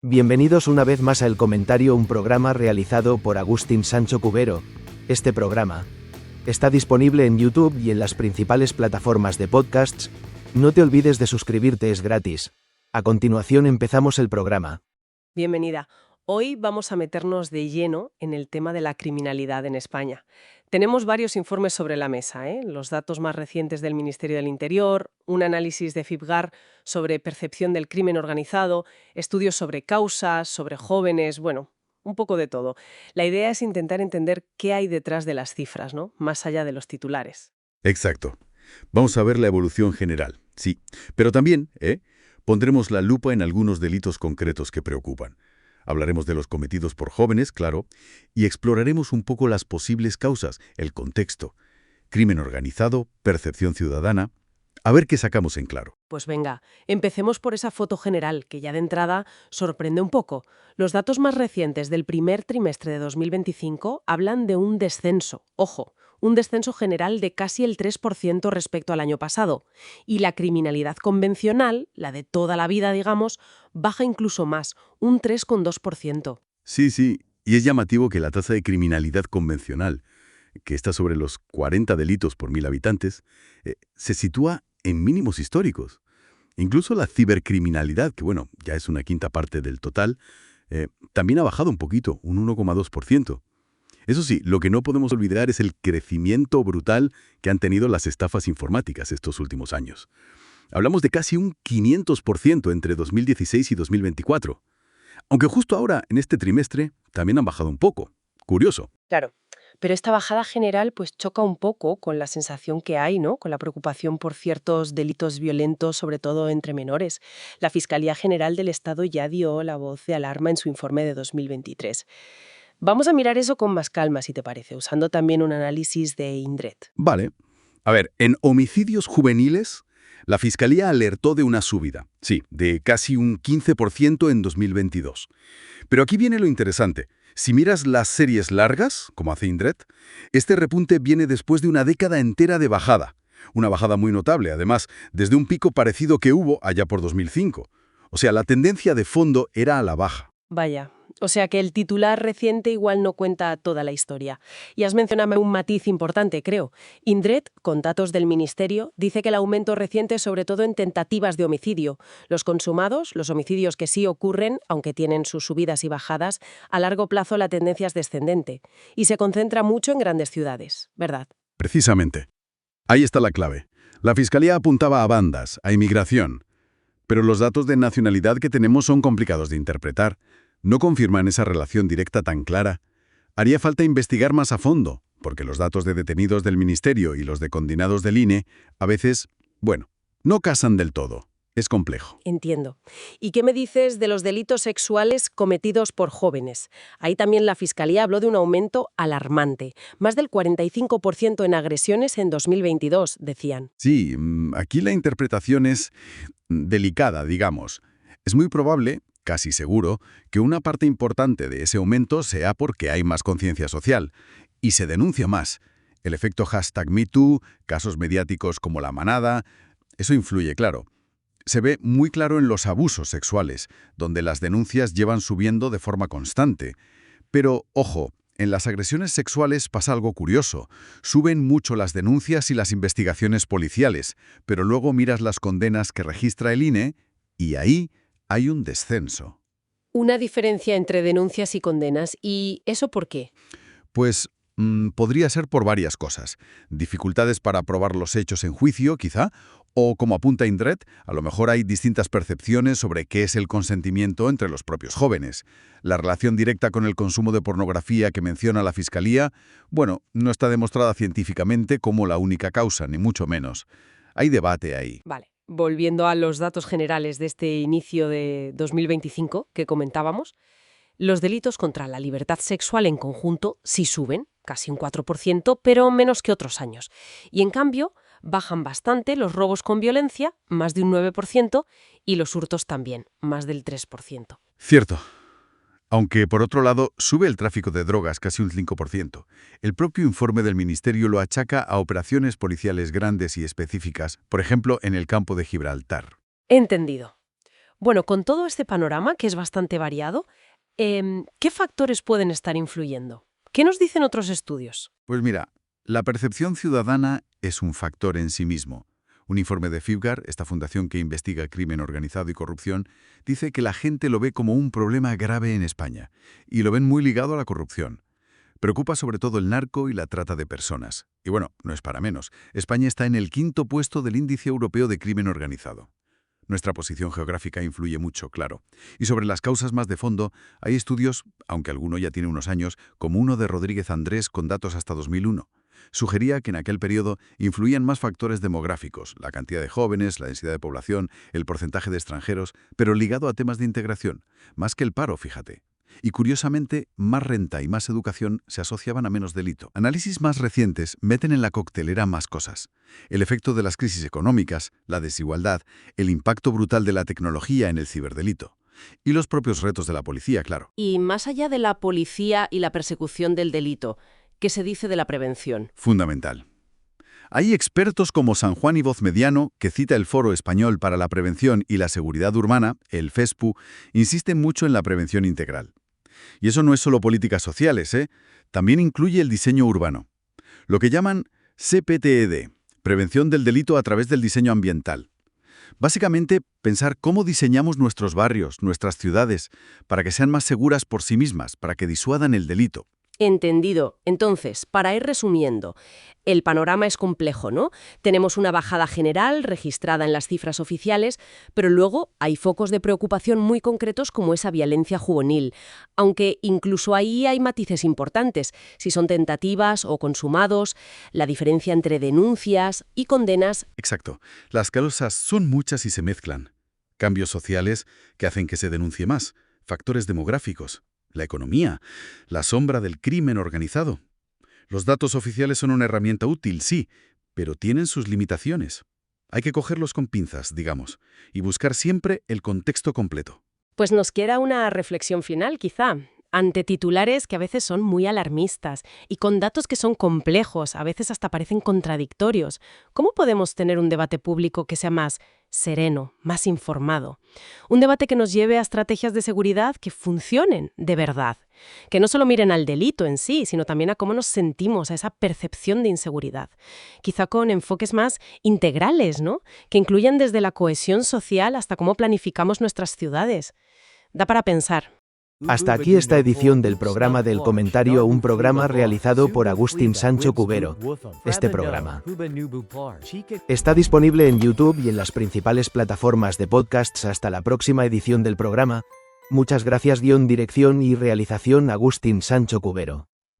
Bienvenidos una vez más a El Comentario, un programa realizado por Agustín Sancho Cubero. Este programa está disponible en YouTube y en las principales plataformas de podcasts. No te olvides de suscribirte, es gratis. A continuación empezamos el programa. Bienvenida. Hoy vamos a meternos de lleno en el tema de la criminalidad en España. Tenemos varios informes sobre la mesa, los datos más recientes del Ministerio del Interior, un análisis de FIPGAR sobre percepción del crimen organizado, estudios sobre causas, sobre jóvenes, bueno, un poco de todo. La idea es intentar entender qué hay detrás de las cifras, ¿no? Más allá de los titulares. Exacto. Vamos a ver la evolución general, sí. Pero también, pondremos la lupa en algunos delitos concretos que preocupan. Hablaremos de los cometidos por jóvenes, claro, y exploraremos un poco las posibles causas, el contexto. Crimen organizado, percepción ciudadana. A ver qué sacamos en claro. Pues venga, empecemos por esa foto general, que ya de entrada sorprende un poco. Los datos más recientes del primer trimestre de 2025 hablan de un descenso, ojo, un descenso general de casi el 3% respecto al año pasado. Y la criminalidad convencional, la de toda la vida, digamos, baja incluso más, un 3,2%. Sí, y es llamativo que la tasa de criminalidad convencional, que está sobre los 40 delitos por 1000 habitantes, se sitúa en mínimos históricos. Incluso la cibercriminalidad, que bueno, ya es una quinta parte del total, también ha bajado un poquito, un 1,2%. Eso sí, lo que no podemos olvidar es el crecimiento brutal que han tenido las estafas informáticas estos últimos años. Hablamos de casi un 500% entre 2016 y 2024. Aunque justo ahora, en este trimestre, también han bajado un poco. Curioso. Claro, pero esta bajada general pues choca un poco con la sensación que hay, ¿no? Con la preocupación por ciertos delitos violentos, sobre todo entre menores. La Fiscalía General del Estado ya dio la voz de alarma en su informe de 2023. Vamos a mirar eso con más calma, si te parece, usando también un análisis de Indret. Vale. A ver, en homicidios juveniles, la Fiscalía alertó de una subida, sí, de casi un 15% en 2022. Pero aquí viene lo interesante. Si miras las series largas, como hace Indret, este repunte viene después de una década entera de bajada. Una bajada muy notable, además, desde un pico parecido que hubo allá por 2005. O sea, la tendencia de fondo era a la baja. Vaya, o sea que el titular reciente igual no cuenta toda la historia. Y has mencionado un matiz importante, creo. Indret, con datos del Ministerio, dice que el aumento reciente es sobre todo en tentativas de homicidio. Los consumados, los homicidios que sí ocurren, aunque tienen sus subidas y bajadas, a largo plazo la tendencia es descendente. Y se concentra mucho en grandes ciudades, ¿verdad? Precisamente. Ahí está la clave. La Fiscalía apuntaba a bandas, a inmigración. Pero los datos de nacionalidad que tenemos son complicados de interpretar. No confirman esa relación directa tan clara. Haría falta investigar más a fondo, porque los datos de detenidos del Ministerio y los de condenados del INE, a veces, bueno, no casan del todo. Es complejo. Entiendo. ¿Y qué me dices de los delitos sexuales cometidos por jóvenes? Ahí también la Fiscalía habló de un aumento alarmante. Más del 45% en agresiones en 2022, decían. Sí, aquí la interpretación es delicada, digamos. Es muy probable, casi seguro, que una parte importante de ese aumento sea porque hay más conciencia social y se denuncia más. El efecto #MeToo, casos mediáticos como La Manada, eso influye, claro. Se ve muy claro en los abusos sexuales, donde las denuncias llevan subiendo de forma constante. Pero, ojo, en las agresiones sexuales pasa algo curioso. Suben mucho las denuncias y las investigaciones policiales, pero luego miras las condenas que registra el INE y ahí hay un descenso. Una diferencia entre denuncias y condenas. ¿Y eso por qué? Pues podría ser por varias cosas. Dificultades para probar los hechos en juicio, quizá, o como apunta Indret, a lo mejor hay distintas percepciones sobre qué es el consentimiento entre los propios jóvenes. La relación directa con el consumo de pornografía que menciona la Fiscalía, bueno, no está demostrada científicamente como la única causa, ni mucho menos. Hay debate ahí. Vale. Volviendo a los datos generales de este inicio de 2025 que comentábamos, los delitos contra la libertad sexual en conjunto sí suben, casi un 4%, pero menos que otros años. Y en cambio, bajan bastante los robos con violencia, más de un 9%, y los hurtos también, más del 3%. Cierto. Aunque, por otro lado, sube el tráfico de drogas casi un 5%. El propio informe del Ministerio lo achaca a operaciones policiales grandes y específicas, por ejemplo, en el campo de Gibraltar. Entendido. Bueno, con todo este panorama, que es bastante variado, ¿qué factores pueden estar influyendo? ¿Qué nos dicen otros estudios? Pues mira, la percepción ciudadana es un factor en sí mismo. Un informe de FIBGAR, esta fundación que investiga crimen organizado y corrupción, dice que la gente lo ve como un problema grave en España, y lo ven muy ligado a la corrupción. Preocupa sobre todo el narco y la trata de personas. Y bueno, no es para menos. España está en el 5º puesto del Índice Europeo de Crimen Organizado. Nuestra posición geográfica influye mucho, claro. Y sobre las causas más de fondo, hay estudios, aunque alguno ya tiene unos años, como uno de Rodríguez Andrés con datos hasta 2001. Sugería que en aquel periodo influían más factores demográficos, la cantidad de jóvenes, la densidad de población, el porcentaje de extranjeros, pero ligado a temas de integración, más que el paro, fíjate. Y curiosamente, más renta y más educación se asociaban a menos delito. Análisis más recientes meten en la coctelera más cosas. El efecto de las crisis económicas, la desigualdad, el impacto brutal de la tecnología en el ciberdelito. Y los propios retos de la policía, claro. Y más allá de la policía y la persecución del delito, ¿qué se dice de la prevención? Fundamental. Hay expertos como San Juan Ivoz Mediano, que cita el Foro Español para la Prevención y la Seguridad Urbana, el FESPU, insisten mucho en la prevención integral. Y eso no es solo políticas sociales, también incluye el diseño urbano. Lo que llaman CPTED, Prevención del Delito a través del diseño ambiental. Básicamente, pensar cómo diseñamos nuestros barrios, nuestras ciudades, para que sean más seguras por sí mismas, para que disuadan el delito. Entendido. Entonces, para ir resumiendo, el panorama es complejo, ¿no? Tenemos una bajada general registrada en las cifras oficiales, pero luego hay focos de preocupación muy concretos como esa violencia juvenil, aunque incluso ahí hay matices importantes, si son tentativas o consumados, la diferencia entre denuncias y condenas. Exacto. Las causas son muchas y se mezclan. Cambios sociales que hacen que se denuncie más, factores demográficos, la economía, la sombra del crimen organizado. Los datos oficiales son una herramienta útil, sí, pero tienen sus limitaciones. Hay que cogerlos con pinzas, digamos, y buscar siempre el contexto completo. Pues nos queda una reflexión final, quizá. Ante titulares que a veces son muy alarmistas y con datos que son complejos, a veces hasta parecen contradictorios, ¿cómo podemos tener un debate público que sea más sereno, más informado? Un debate que nos lleve a estrategias de seguridad que funcionen de verdad, que no solo miren al delito en sí, sino también a cómo nos sentimos, a esa percepción de inseguridad. Quizá con enfoques más integrales, ¿no? Que incluyan desde la cohesión social hasta cómo planificamos nuestras ciudades. Da para pensar. Hasta aquí esta edición del programa del comentario, un programa realizado por Agustín Sancho Cubero. Este programa está disponible en YouTube y en las principales plataformas de podcasts. Hasta la próxima edición del programa. Muchas gracias. Dirección y realización Agustín Sancho Cubero.